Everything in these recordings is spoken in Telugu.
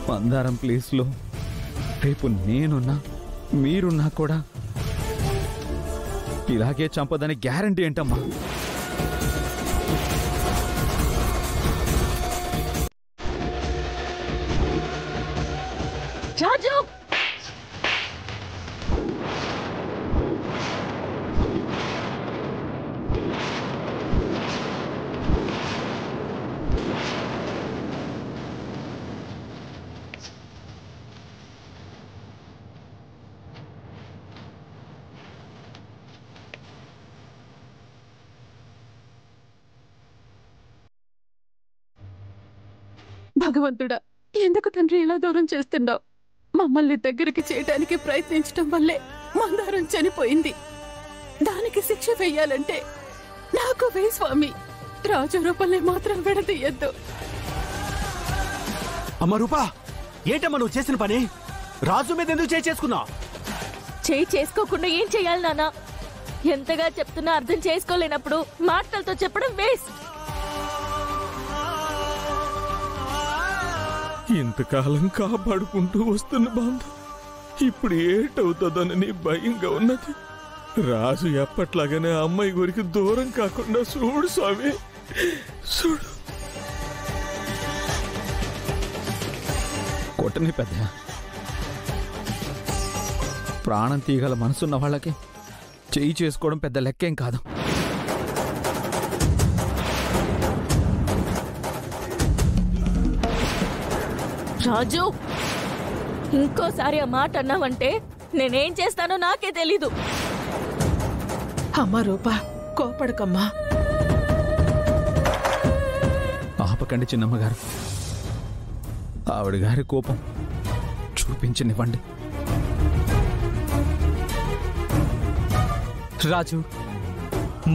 మందారం ప్లేస్లో రేపు నేనున్నా మీరున్నా కూడా ఇలాగే చంపదని గ్యారంటీ ఏంటమ్మా? రాజు భగవంతుడా, ఎందుకు తండ్రి ఇలా దూరం చేస్తున్నావు? మమ్మల్ని దగ్గరికి చేయడానికి ప్రయత్నించడం వల్లే మందారం చనిపోయింది. దానికి శిక్ష వెయ్యాలంటే నాకు వే స్వామి. రాజు రూపంలో మాత్రం విడదీయద్దు. అమ్మ రూపా, ఏంటమ్మా నువ్వు చేసిన పని? రాజు మీద ఎందుకు చేసుకున్నావు? చేయి చేసుకోకుండా ఏం చెయ్యాలి నాన్న? ఎంతగా చెప్తున్నా అర్థం చేసుకోలేనప్పుడు మాటలతో చెప్పడం వేస్ట్. ఇంతకాలం కాపాడుకుంటూ వస్తున్న బంధం ఇప్పుడు ఏటవుతుందోనని భయంగా ఉన్నది. రాజు ఎప్పట్లాగానే అమ్మాయి గురికి దూరం కాకుండా చూడు స్వామి, చూడు. కొట్టని పెద్ద ప్రాణం తీగల మనసున్న వాళ్ళకి చెయ్యి చేసుకోవడం పెద్ద లెక్కేం కాదు. రాజు, ఇంకోసారి ఆ మాట అన్నావంటే నేనేం చేస్తానో నాకే తెలీదు. అమ్మా రూపా, కోపడకమ్మా. ఆపకండి చిన్నమ్మగారు, ఆవిడ గారి కోపం చూపించనివ్వండి. రాజు,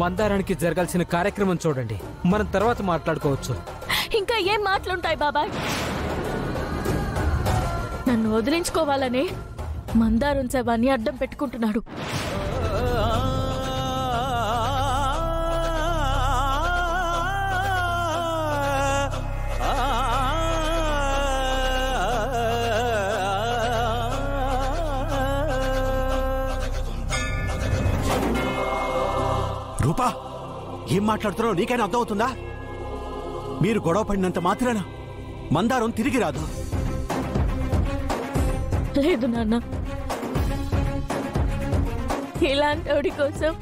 మందారానికి జరగాల్సిన కార్యక్రమం చూడండి, మనం తర్వాత మాట్లాడుకోవచ్చు. ఇంకా ఏం మాటలుంటాయి బాబాయ్? నన్ను వదిలించుకోవాలనే మందారం శవాన్ని అడ్డం పెట్టుకుంటున్నాడు. రూపా, ఏం మాట్లాడుతున్నావు నీకైనా అర్థం అవుతుందా? మీరు గొడవ పడినంత మాత్రాన మందారం తిరిగి రాదు. లేదు నాన్న, ఇలాంటి వాడి కోసం